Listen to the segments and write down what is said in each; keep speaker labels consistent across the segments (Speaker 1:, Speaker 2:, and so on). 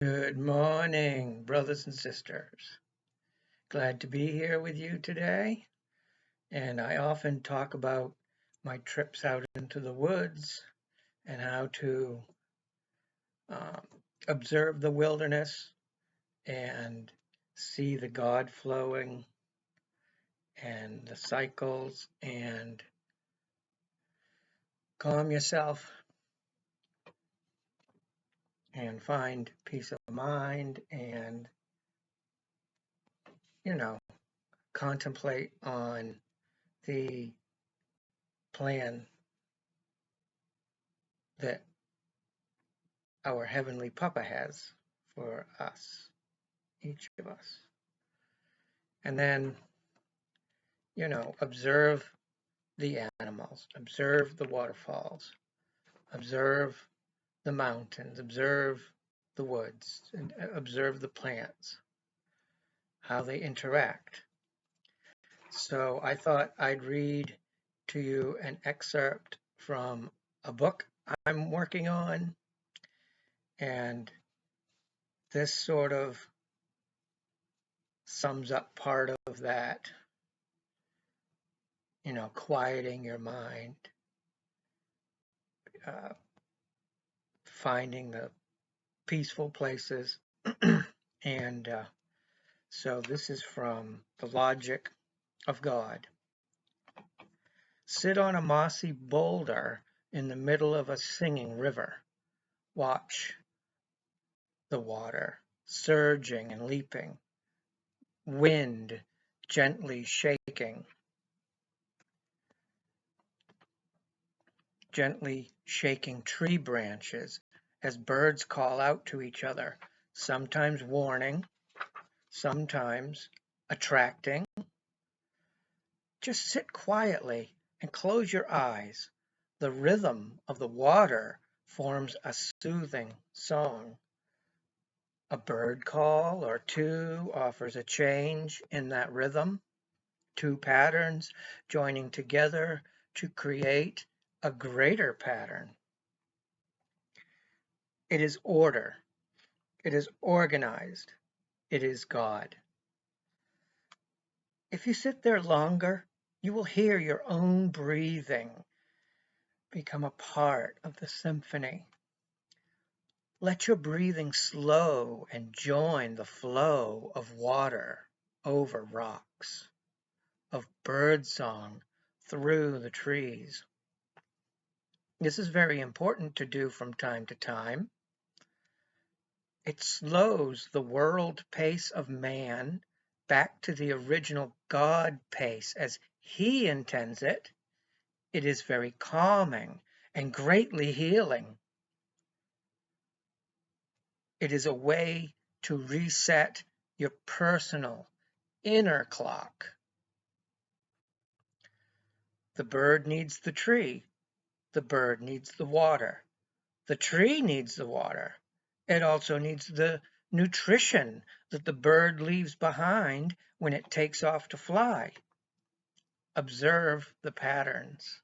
Speaker 1: Good morning, brothers and sisters. Glad to be here with you today. And I often talk about my trips out into the woods and how to um, observe the wilderness and see the God flowing and the cycles and calm yourself and find peace of mind and, you know, contemplate on the plan that our Heavenly Papa has for us, each of us. And then, observe the animals, observe the waterfalls, observe the mountains, observe the woods, and observe the plants, how they interact. So I thought I'd read to you an excerpt from a book I'm working on, and this sort of sums up part of that, quieting your mind, finding the peaceful places. And so this is from The Logic of God. Sit on a mossy boulder in the middle of a singing river. Watch the water surging and leaping, wind gently shaking tree branches as birds call out to each other, sometimes warning, sometimes attracting. Just sit quietly and close your eyes. The rhythm of the water forms a soothing song. A bird call or two offers a change in that rhythm, two patterns joining together to create a greater pattern. It is order. It is organized. It is God. If you sit there longer, you will hear your own breathing become a part of the symphony. Let your breathing slow and join the flow of water over rocks, of birdsong through the trees. This is very important to do from time to time. It slows the world pace of man back to the original God pace as He intends it. It is very calming and greatly healing. It is a way to reset your personal inner clock. The bird needs the tree. The bird needs the water. The tree needs the water. It also needs the nutrition that the bird leaves behind when it takes off to fly. Observe the patterns.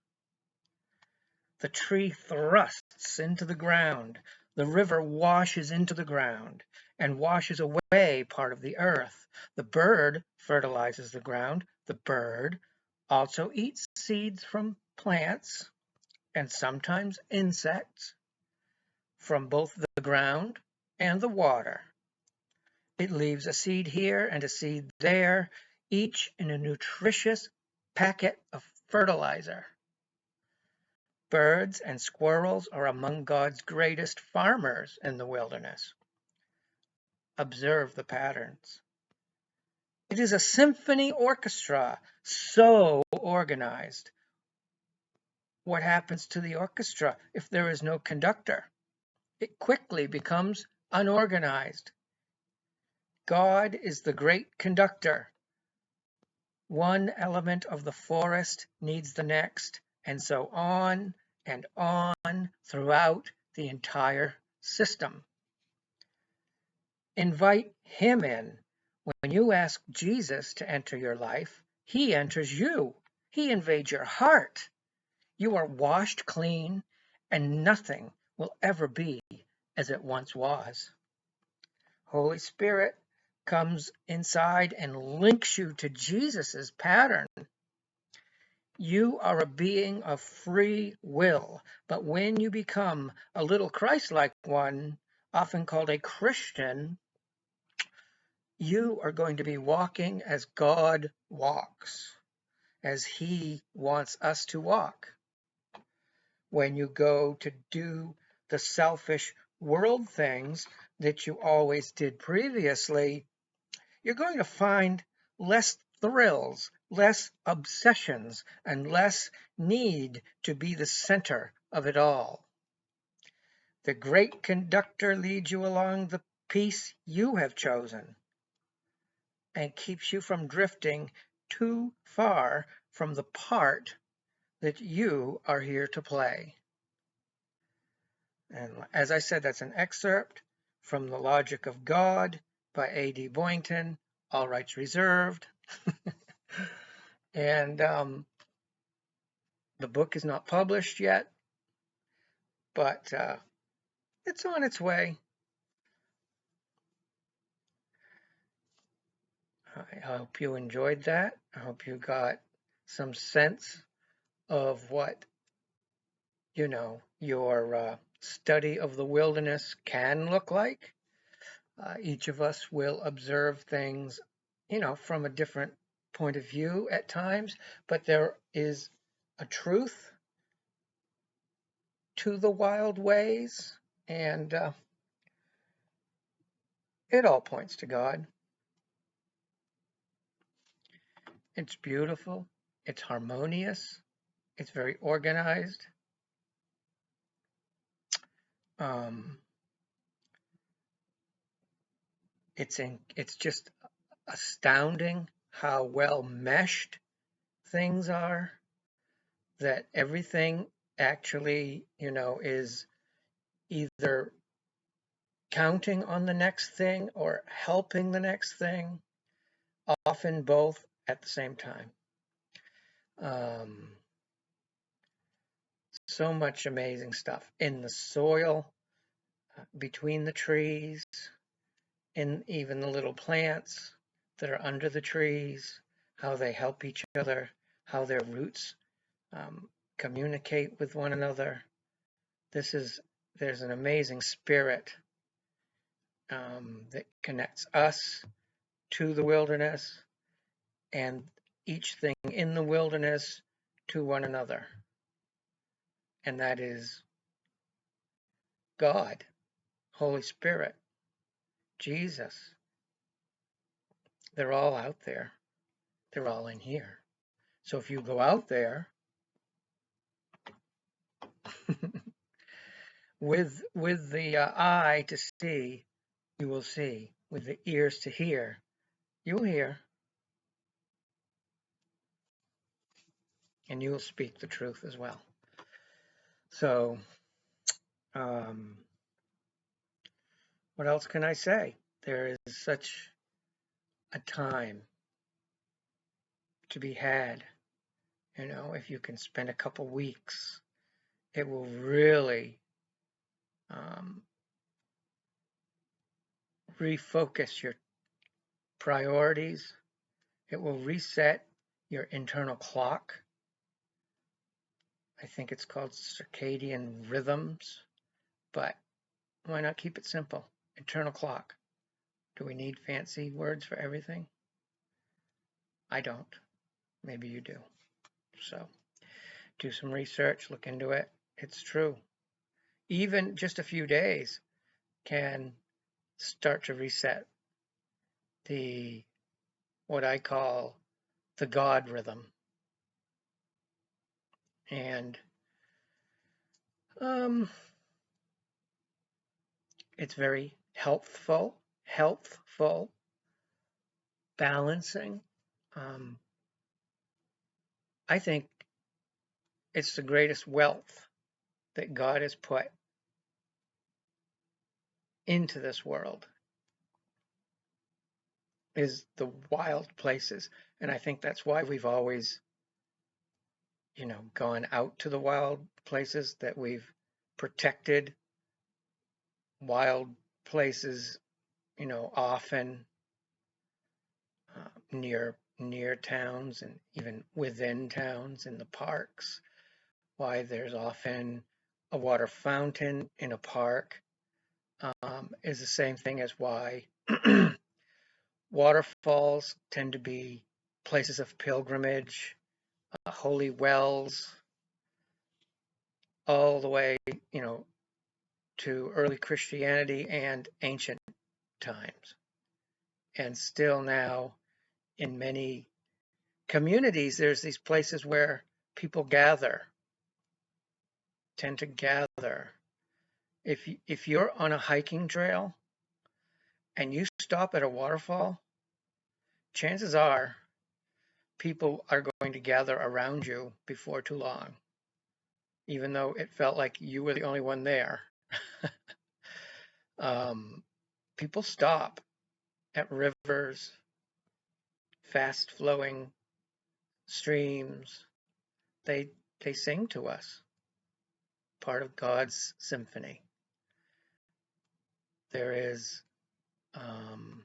Speaker 1: The tree thrusts into the ground. The river washes into the ground and washes away part of the earth. The bird fertilizes the ground. The bird also eats seeds from plants and sometimes insects from both the ground and the water. It leaves a seed here and a seed there, each in a nutritious packet of fertilizer. Birds and squirrels are among God's greatest farmers in the wilderness. Observe the patterns. It is a symphony orchestra, so organized. What happens to the orchestra if there is no conductor? It quickly becomes unorganized. God is the great conductor. One element of the forest needs the next, and so on and on throughout the entire system. Invite Him in. When you ask Jesus to enter your life, He enters you. He invades your heart. You are washed clean, and nothing will ever be as it once was. Holy Spirit comes inside and links you to Jesus's pattern. You are a being of free will, but when you become a little Christ-like one, often called a Christian, you are going to be walking as God walks, as He wants us to walk. When you go to do the selfish world things that you always did previously, you're going to find less thrills, less obsessions, and less need to be the center of it all. The great conductor leads you along the piece you have chosen and keeps you from drifting too far from the part that you are here to play. And as I said, that's an excerpt from The Logic of God by A.D. Boynton, all rights reserved. And the book is not published yet, but it's on its way. I hope you enjoyed that. I hope you got some sense of what, your study of the wilderness can look like. Each of us will observe things, from a different point of view at times, but there is a truth to the wild ways, and it all points to God. It's beautiful, it's harmonious, it's very organized. It's just astounding how well meshed things are, that everything actually, is either counting on the next thing or helping the next thing, often both at the same time. So much amazing stuff in the soil, between the trees, in even the little plants that are under the trees, how they help each other, how their roots communicate with one another. There's an amazing spirit that connects us to the wilderness and each thing in the wilderness to one another. And that is God, Holy Spirit, Jesus. They're all out there. They're all in here. So if you go out there with the eye to see, you will see. With the ears to hear, you'll hear. And you will speak the truth as well. So, what else can I say? There is such a time to be had. If you can spend a couple weeks, it will really refocus your priorities. It will reset your internal clock. I think it's called circadian rhythms, but why not keep it simple? Internal clock. Do we need fancy words for everything? I don't. Maybe you do. So do some research, look into it. It's true. Even just a few days can start to reset what I call the God rhythm. And it's very healthful, balancing. I think it's the greatest wealth that God has put into this world is the wild places. And I think that's why we've always, gone out to the wild places, that we've protected wild places often near towns and even within towns in the parks. Why there's often a water fountain in a park is the same thing as why waterfalls tend to be places of pilgrimage, holy wells, all the way, to early Christianity and ancient times. And still now, in many communities, there's these places where people tend to gather. If you're on a hiking trail and you stop at a waterfall, chances are people are going to gather around you before too long, even though it felt like you were the only one there. um, People stop at rivers, fast flowing streams. They they sing to us, part of God's symphony. There is um,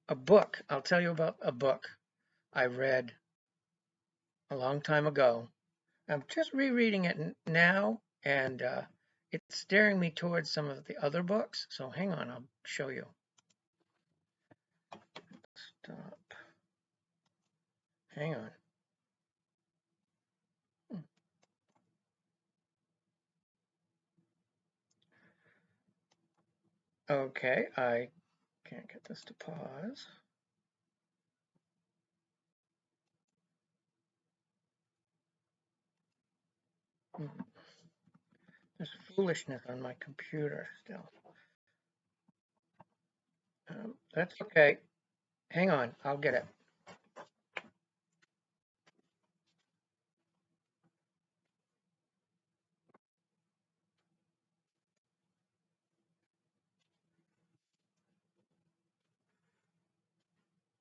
Speaker 1: a book. I'll tell you about a book I read a long time ago. I'm just rereading it now, and it's steering me towards some of the other books. So hang on, I'll show you. Stop. Hang on. Okay, I can't get this to pause. There's foolishness on my computer still. That's okay. Hang on, I'll get it.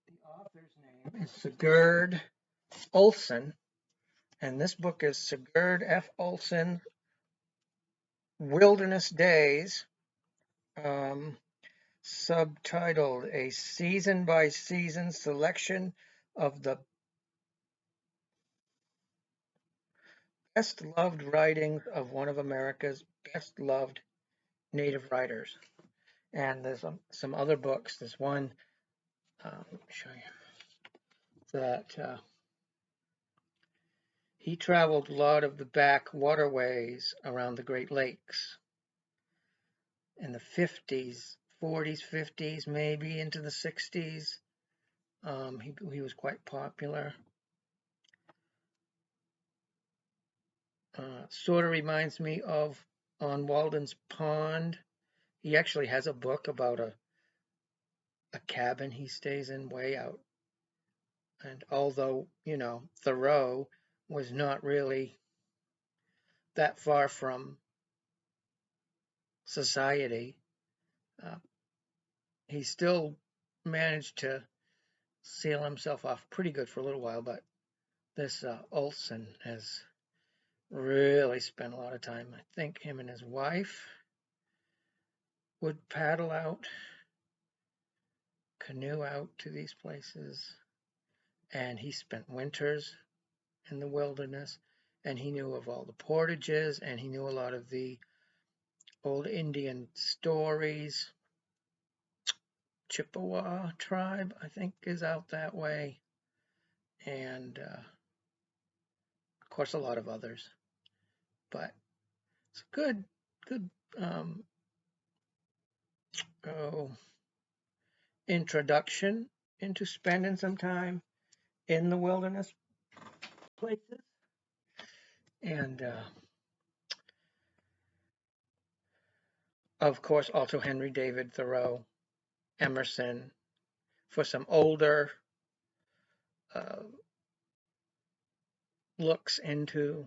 Speaker 1: The author's name is Sigurd Olson, and this book is Sigurd F. Olson, Wilderness Days, subtitled A Season by Season Selection of the Best Loved Writings of One of America's Best Loved Native Writers. And there's some other books. There's one, let me show you, that he traveled a lot of the back waterways around the Great Lakes in the 50s, 40s, 50s, maybe into the 60s. He was quite popular. Sort of reminds me of On Walden's Pond. He actually has a book about a cabin he stays in way out. And although, Thoreau was not really that far from society, uh, he still managed to seal himself off pretty good for a little while. But this Olson has really spent a lot of time. I think him and his wife would paddle out, canoe out to these places, and he spent winters in the wilderness, and he knew of all the portages, and he knew a lot of the old Indian stories. Chippewa tribe, I think, is out that way, and of course a lot of others. But it's a good oh, introduction into spending some time in the wilderness places. And of course, also Henry David Thoreau, Emerson, for some older uh, looks into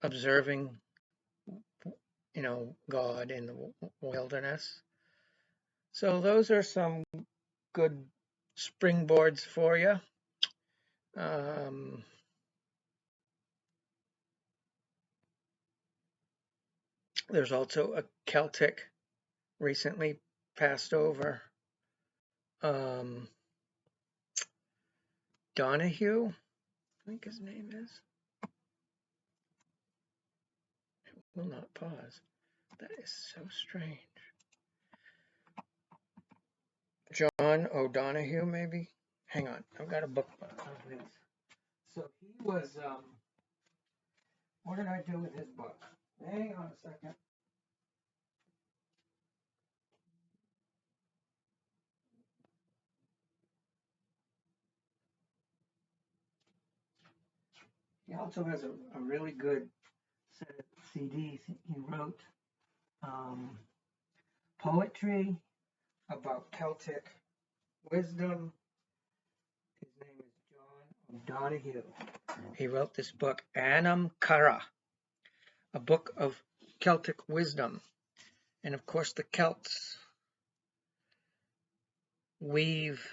Speaker 1: observing, God in the wilderness. So those are some good springboards for you. There's also a Celtic recently passed over. Donahue, I think his name is. Will not pause. That is so strange. John O'Donohue, maybe? Hang on, I've got a book of his. So he was, what did I do with his book? Hang on a second. He also has a really good set of CDs. He wrote poetry about Celtic wisdom. His name is John O'Donohue. He wrote this book, Anam Cara, a book of Celtic wisdom. And of course, the Celts weave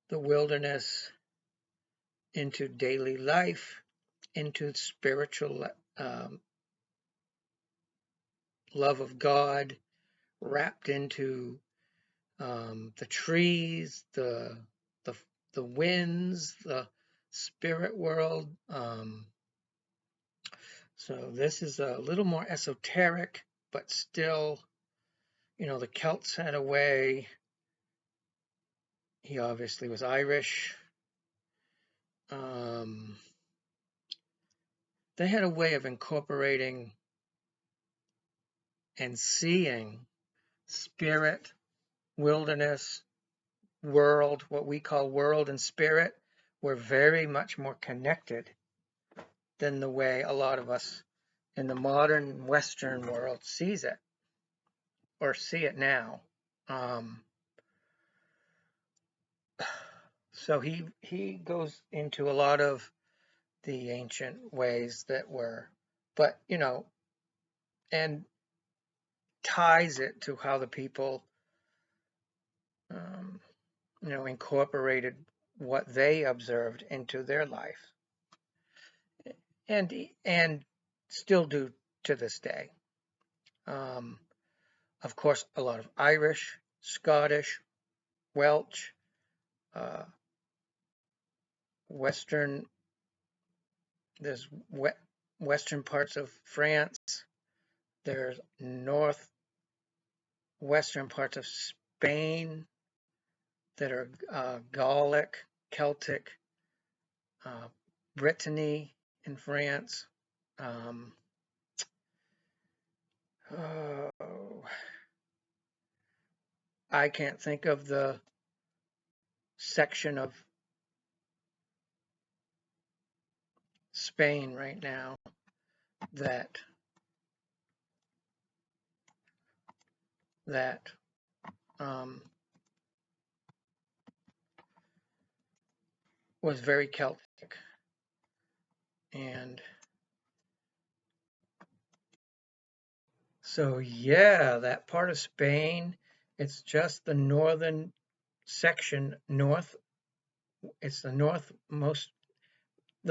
Speaker 1: the wilderness into daily life, into spiritual love of God, wrapped into the trees, the winds, the spirit world. So this is a little more esoteric, but still, the Celts had a way. He obviously was Irish. They had a way of incorporating and seeing spirit, wilderness, world, what we call world and spirit, were very much more connected than the way a lot of us in the modern Western world sees it or see it now. So he goes into a lot of the ancient ways that were, but and ties it to how the people incorporated what they observed into their life, and still do to this day. Of course, a lot of Irish, Scottish, Welsh, Western. There's western parts of France. There's northwestern parts of Spain that are Gallic, Celtic, Brittany in France. I can't think of the section of Spain right now that was very Celtic. And so, yeah, that part of Spain, it's just the northern section, it's the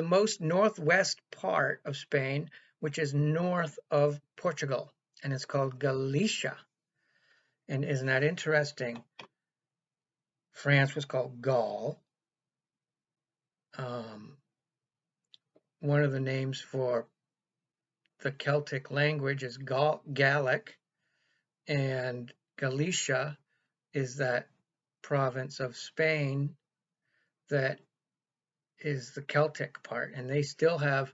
Speaker 1: most northwest part of Spain, which is north of Portugal, and it's called Galicia. And isn't that interesting? France was called Gaul. One of the names for the Celtic language is Gallic, and Galicia is that province of Spain that is the Celtic part. And they still have,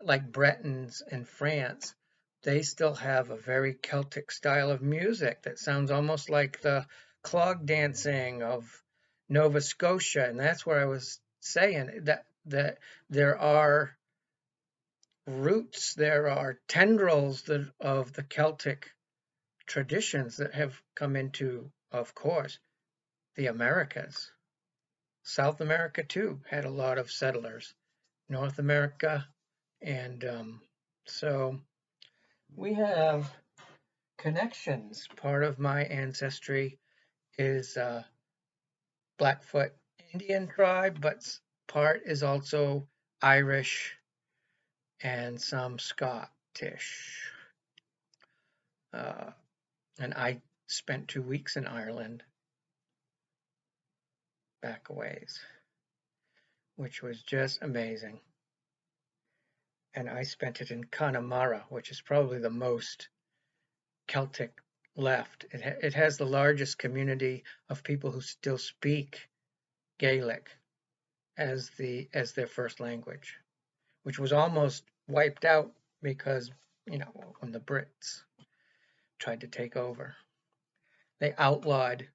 Speaker 1: like Bretons in France, they still have a very Celtic style of music that sounds almost like the clog dancing of Nova Scotia. And that's where I was saying that there are roots, there are tendrils of the Celtic traditions that have come into, of course, the Americas. South America, too, had a lot of settlers. North America, and so we have connections. Part of my ancestry is Blackfoot Indian tribe, but part is also Irish and some Scottish. And I spent 2 weeks in Ireland back a ways, which was just amazing. And I spent it in Connemara, which is probably the most Celtic left. It has the largest community of people who still speak Gaelic as their first language, which was almost wiped out because, when the Brits tried to take over, they outlawed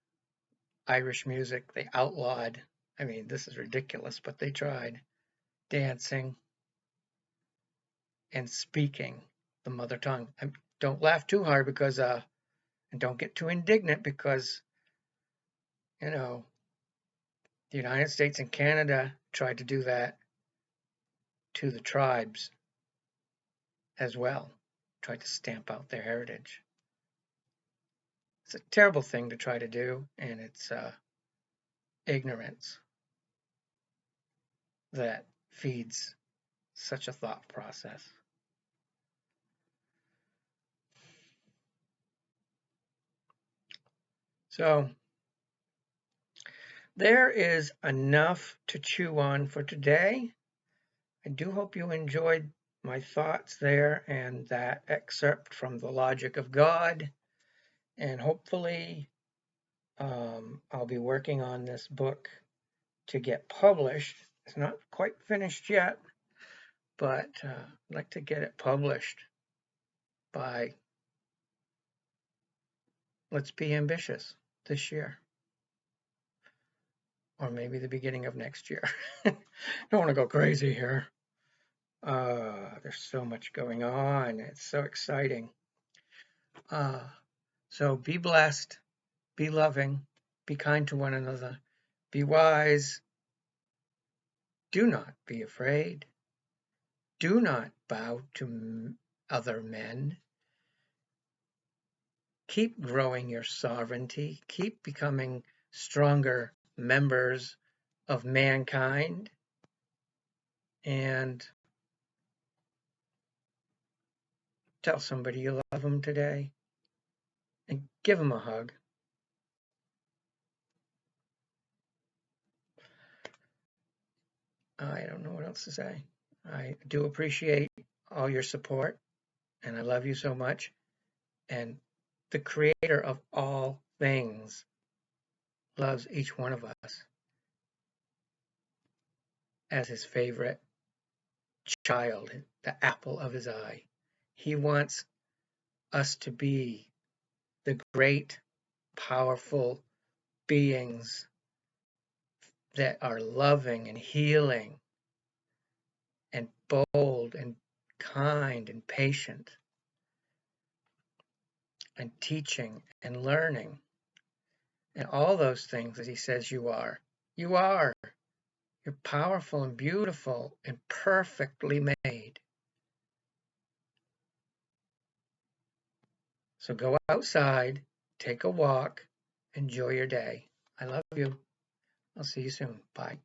Speaker 1: Irish music. They outlawed, I mean, this is ridiculous, but they tried dancing and speaking the mother tongue. Don't laugh too hard and don't get too indignant because, the United States and Canada tried to do that to the tribes as well, tried to stamp out their heritage. It's a terrible thing to try to do, and it's ignorance that feeds such a thought process. So there is enough to chew on for today. I do hope you enjoyed my thoughts there and that excerpt from The Logic of God. And hopefully, I'll be working on this book to get published. It's not quite finished yet, but I'd like to get it published by, let's be ambitious, this year. Or maybe the beginning of next year. Don't want to go crazy here. There's so much going on. It's so exciting. So be blessed, be loving, be kind to one another, be wise. Do not be afraid. Do not bow to other men. Keep growing your sovereignty. Keep becoming stronger members of mankind. And tell somebody you love them today. And give them a hug. I don't know what else to say. I do appreciate all your support, and I love you so much. And the creator of all things loves each one of us as his favorite child, the apple of his eye. He wants us to be the great, powerful beings that are loving and healing and bold and kind and patient and teaching and learning and all those things that he says you are. You are. You're powerful and beautiful and perfectly made. So go outside, take a walk, enjoy your day. I love you. I'll see you soon. Bye.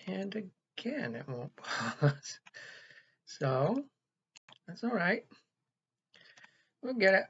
Speaker 1: And again, it won't pause. So that's all right. We'll get it.